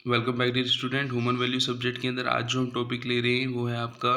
Welcome back dear student. Human value subject के अंदर आज जो हम टॉपिक ले रहे हैं वो है आपका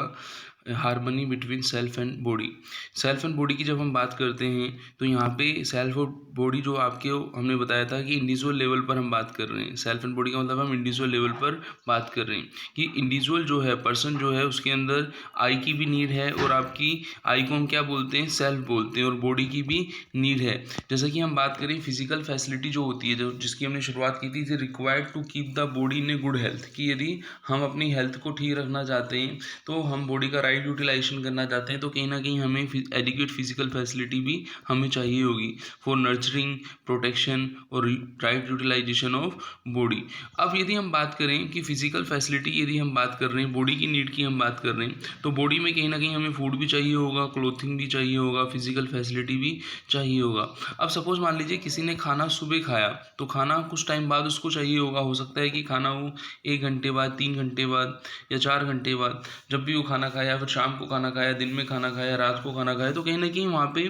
harmony between self and body. Self and body की जब हम बात करते हैं तो यहाँ पे सेल्फ और बॉडी जो आपके हमने बताया था कि इंडिविजुअल लेवल पर हम बात कर रहे हैं। सेल्फ एंड बॉडी का मतलब हम इंडिविजुअल लेवल पर बात कर रहे हैं कि इंडिविजुअल जो है पर्सन जो है उसके अंदर आई की भी नीड है और आपकी आई को हम क्या बोलते हैं, सेल्फ बोलते हैं, और बॉडी की भी नीड है। जैसे कि हम बात करें फिजिकल फैसिलिटी जो होती है, जो जिसकी हमने शुरुआत की थी required to keep the body in a good health, कि यदि हम अपनी हेल्थ को ठीक रखना चाहते हैं तो हम बॉडी का राइट यूटिलाइजेशन करना चाहते हैं तो कहीं ना कहीं हमें एडिक्वेट फिजिकल फैसिलिटी भी हमें चाहिए होगी फॉर नर्चरिंग, प्रोटेक्शन और राइट यूटिलाइजेशन ऑफ बॉडी। अब यदि हम बात करें कि फिजिकल फैसिलिटी, यदि हम बात कर रहे हैं बॉडी की नीड की हम बात कर रहे हैं तो बॉडी में कहीं ना कहीं हमें फूड भी चाहिए होगा, क्लोथिंग भी चाहिए होगा, फिजिकल फैसिलिटी भी चाहिए होगा। अब सपोज मान लीजिए किसी ने खाना सुबह खाया तो खाना कुछ टाइम बाद उसको चाहिए होगा, हो सकता है कि खाना वो 1 घंटे बाद, 3 घंटे बाद या 4 घंटे बाद, जब भी वो खाना खाया, फिर शाम को खाना खाया, दिन में खाना खाया, रात को खाना खाया, तो कहीं ना कहीं वहाँ पे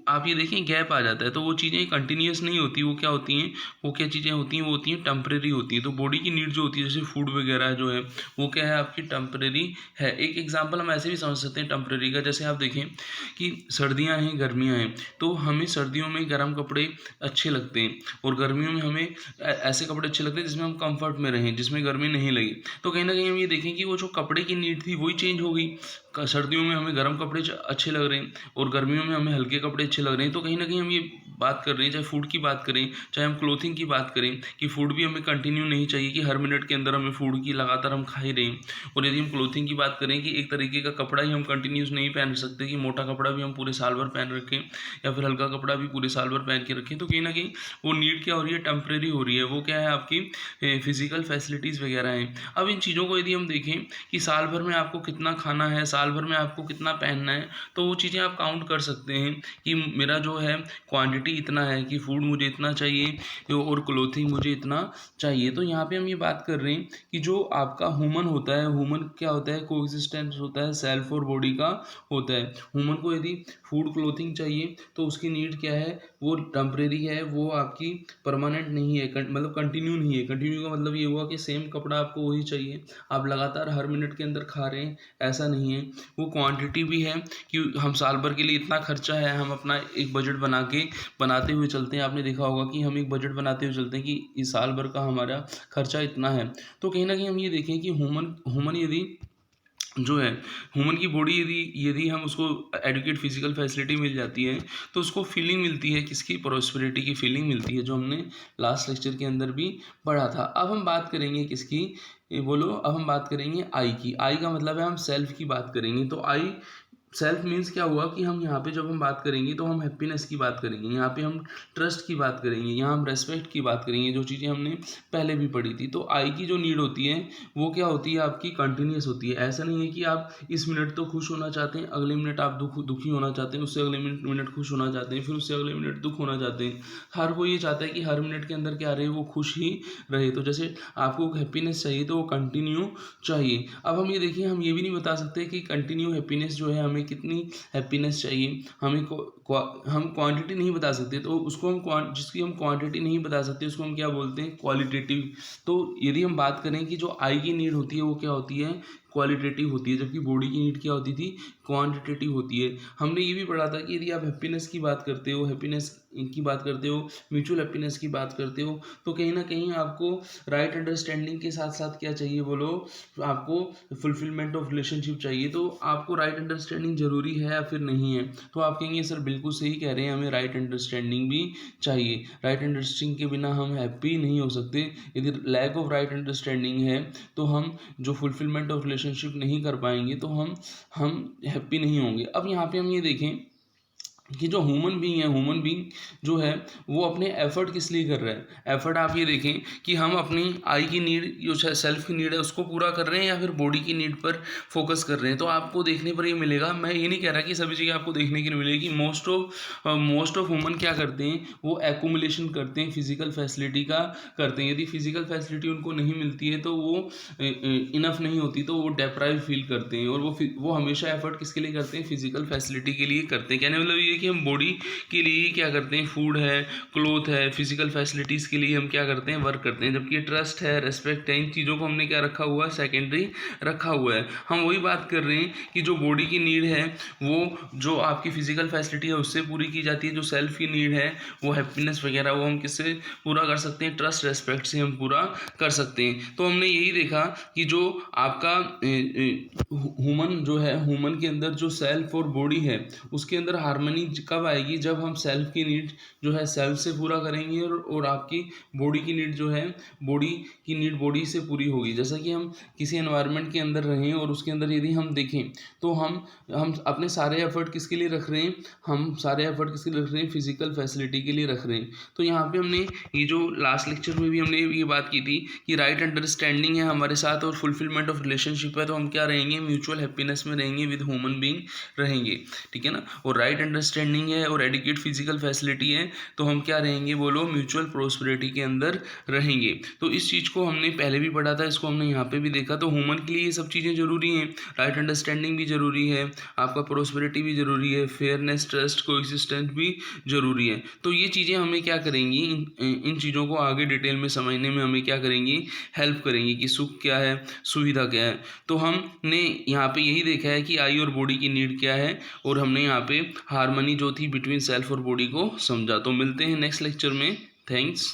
आप ये देखें गैप आ जाता है। तो वो चीज़ें कंटिन्यूस नहीं होती, वो क्या होती हैं, वो क्या चीज़ें होती हैं, वो होती हैं टेम्परेरी होती है। तो बॉडी की नीड जो होती है जैसे फूड वगैरह जो है वो क्या है, आपकी टेम्परेरी है। एक एग्जाम्पल हम ऐसे भी समझ सकते हैं टेम्परेरी का, जैसे आप देखें कि सर्दियाँ हैं, गर्मियाँ हैं, तो हमें सर्दियों में गर्म कपड़े अच्छे लगते हैं और गर्मियों में हमें ऐसे कपड़े अच्छे लगते हैं जिसमें हम कंफर्ट में रहें, जिसमें गर्मी नहीं लगे। तो कहीं ना कहीं हम ये देखें कि वो जो कपड़े की नीड थी वही चेंज हो गई। सर्दियों में हमें गर्म कपड़े अच्छे लग रहे हैं और गर्मियों में हमें हल्के कपड़े अच्छे लग रहे हैं। तो कहीं ना कहीं हम ये बात कर रहे हैं, चाहे फूड की बात करें, चाहे हम क्लोथिंग की बात करें, कि फूड भी हमें कंटिन्यू नहीं चाहिए कि हर मिनट के अंदर हमें फूड की लगातार हम खा ही रहे हैं। और यदि हम क्लोथिंग की बात करें कि एक तरीके का कपड़ा ही हम कंटिन्यूस नहीं पहन सकते, कि मोटा कपड़ा भी हम पूरे साल भर पहन रखें या फिर हल्का कपड़ा भी पूरे साल भर पहन के रखें। तो कहीं ना कहीं वो नीड क्या हो रही है, टेम्परेरी हो रही है। वो क्या है, आपकी फिजिकल फैसिलिटीज़ वगैरह हैं। अब इन चीज़ों को यदि हम देखें कि साल भर में आपको कितना खाना है, साल भर में आपको कितना पहनना है, तो वो चीज़ें आप काउंट कर सकते हैं कि मेरा जो है क्वांटिटी इतना है, कि फूड मुझे इतना चाहिए और क्लोथिंग मुझे इतना चाहिए। तो यहाँ पे हम ये बात कर रहे हैं कि जो आपका ह्यूमन होता है, ह्यूमन क्या होता है, कोएग्जिस्टेंस होता है सेल्फ और बॉडी का होता है। ह्यूमन को यदि फूड क्लोथिंग चाहिए तो उसकी नीड क्या है, वो टेम्परेरी है, वो आपकी परमानेंट नहीं है, मतलब कंटिन्यू नहीं है। कंटिन्यू का मतलब ये हुआ कि सेम कपड़ा आपको वही चाहिए, आप लगातार हर मिनट के अंदर खा रहे हैं, ऐसा नहीं है। वो क्वांटिटी भी है कि हम साल भर के लिए इतना खर्चा है, हम अपना एक बजट बनाते हुए चलते हैं। आपने देखा होगा कि हम एक बजट बनाते हुए चलते हैं कि इस साल भर का हमारा खर्चा इतना है। तो कहीं ना कहीं हम ये देखें कि ह्यूमन ह्यूमन यदि जो है, ह्यूमन की बॉडी यदि यदि हम उसको एडुकेट फिजिकल फैसिलिटी मिल जाती है तो उसको फीलिंग मिलती है, किसकी, प्रोस्पेरिटी की फीलिंग मिलती है, जो हमने लास्ट लेक्चर के अंदर भी पढ़ा था। अब हम बात करेंगे किसकी, ये बोलो, अब हम बात करेंगे आई की। आई का मतलब है हम सेल्फ की बात करेंगे। तो आई सेल्फ मीन्स क्या हुआ कि हम यहाँ पे जब हम बात करेंगे तो हम हैप्पीनेस की बात करेंगे, यहाँ पे हम ट्रस्ट की बात करेंगे, यहाँ हम रेस्पेक्ट की बात करेंगे, जो चीज़ें हमने पहले भी पढ़ी थी। तो आई की जो नीड होती है वो क्या होती है, आपकी कंटिन्यूस होती है। ऐसा नहीं है कि आप इस मिनट तो खुश होना चाहते हैं, अगले मिनट आप दुखी होना चाहते हैं, उससे अगले मिनट खुश होना चाहते हैं, फिर उससे अगले मिनट दुख होना चाहते हैं। हर कोई ये चाहता है कि हर मिनट के अंदर क्या रहे, वो खुश ही रहे। तो जैसे आपको हैप्पीनेस चाहिए तो वो कंटिन्यू चाहिए। अब हम ये देखिए, हम ये भी नहीं बता सकते कि कंटिन्यू हैप्पीनेस जो है हमें कितनी हैप्पीनेस चाहिए, हमें हम क्वांटिटी नहीं बता सकते। तो उसको हम जिसकी हम क्वांटिटी नहीं बता सकते उसको हम क्या बोलते हैं, क्वालिटेटिव। तो यदि हम बात करें कि जो आई की नीड होती है वो क्या होती है, क्वालिटेटिव होती है, जबकि बॉडी की नीड क्या होती थी, क्वांटिटेटिव होती है। हमने ये भी पढ़ा था कि यदि आप हैप्पीनेस की बात करते हो, हैप्पीनेस की बात करते हो, म्यूचुअल हैप्पीनेस की बात करते हो, तो कहीं ना कहीं आपको राइट अंडरस्टैंडिंग के साथ साथ क्या चाहिए, बोलो, आपको फुलफिलमेंट ऑफ रिलेशनशिप चाहिए। तो आपको राइट अंडरस्टैंडिंग जरूरी है या फिर नहीं है, तो आप कहेंगे सर बिल्कुल सही कह रहे हैं, हमें राइट अंडरस्टैंडिंग भी चाहिए। राइट अंडरस्टैंडिंग के बिना हम हैप्पी नहीं हो सकते। यदि लैक ऑफ राइट अंडरस्टैंडिंग है तो हम जो फुलफिलमेंट ऑफ रिलेशनशिप नहीं कर पाएंगे, तो हम हैप्पी नहीं होंगे। अब यहाँ पे हम ये देखें कि जो ह्यूमन बीइंग है, ह्यूमन बीइंग जो है वो अपने एफर्ट किस लिए कर रहा है। एफर्ट आप ये देखें कि हम अपनी आई की नीड, जो सेल्फ की नीड है, उसको पूरा कर रहे हैं या फिर बॉडी की नीड पर फोकस कर रहे हैं। तो आपको देखने पर ये मिलेगा, मैं ये नहीं कह रहा कि सभी जगह आपको देखने के लिए मिलेगी, मोस्ट ऑफ ह्यूमन क्या करते हैं, वो एक्यूमुलेशन करते हैं, फिजिकल फैसिलिटी का करते हैं। यदि फिजिकल फैसिलिटी उनको नहीं मिलती है तो वो इनफ नहीं होती, तो वो डेप्राइव फील करते हैं, और वो हमेशा एफर्ट किसके लिए करते हैं, फिजिकल फैसिलिटी के लिए करते हैं। कहने मतलब ये कि हम बॉडी के लिए क्या करते हैं, फूड है, क्लोथ है, फिजिकल फैसिलिटीज़ के लिए हम क्या करते हैं, वर्क करते हैं, जबकि ट्रस्ट है, रेस्पेक्ट है, इन चीज़ों को हमने क्या रखा हुआ है, सेकेंडरी रखा हुआ है। हम वही बात कर रहे हैं कि जो बॉडी की नीड है वो जो आपकी फिजिकल फैसिलिटी है उससे पूरी की जाती है, जो सेल्फ की नीड है वो हैप्पीनेस वगैरह वो हम किससे पूरा कर सकते हैं, ट्रस्ट रेस्पेक्ट से हम पूरा कर सकते हैं। तो हमने यही देखा कि जो आपका ह्यूमन जो है, ह्यूमन के अंदर जो सेल्फ और बॉडी है उसके अंदर हार्मनी कब आएगी, जब हम सेल्फ की नीड जो है सेल्फ से पूरा करेंगे और आपकी बॉडी की नीड जो है बॉडी की नीड बॉडी से पूरी होगी। जैसा कि हम किसी एनवायरनमेंट के अंदर रहें और उसके अंदर यदि हम देखें तो हम अपने सारे एफर्ट किसके लिए रख रहे हैं, हम सारे एफर्ट किसके लिए रख रहे हैं, फिजिकल फैसिलिटी के लिए रख रहे हैं। तो यहाँ पे हमने ये जो लास्ट लेक्चर में भी हमने ये बात की थी कि राइट अंडरस्टैंडिंग है हमारे साथ और फुलफिलमेंट ऑफ रिलेशनशिप है, तो हम क्या रहेंगे, म्यूचुअल हैप्पीनेस में रहेंगे, विद ह्यूमन बीइंग रहेंगे, ठीक है ना। और राइट अंडरस्टैंडिंग है और एडिक्वेट फिजिकल फैसिलिटी है तो हम क्या रहेंगे, बोलो, म्यूचुअल प्रोस्पेरिटी के अंदर रहेंगे। तो इस चीज़ को हमने पहले भी पढ़ा था, इसको हमने यहाँ पे भी देखा। तो ह्यूमन के लिए ये सब चीज़ें जरूरी हैं, राइट अंडरस्टैंडिंग भी जरूरी है, आपका प्रोस्पेरिटी भी जरूरी है, फेयरनेस, ट्रस्ट, कोएग्जिस्टेंस भी जरूरी है। तो ये चीज़ें हमें क्या करेंगी, इन चीज़ों को आगे डिटेल में समझने में हमें क्या करेंगी, हेल्प करेंगी कि सुख क्या है, सुविधा क्या है। तो हमने यहाँ पे यही देखा है कि आई और बॉडी की नीड क्या है, और हमने यहाँ पे हार्मनी जो थी बिटवीन सेल्फ और बॉडी को समझा। तो मिलते हैं नेक्स्ट लेक्चर में। थैंक्स।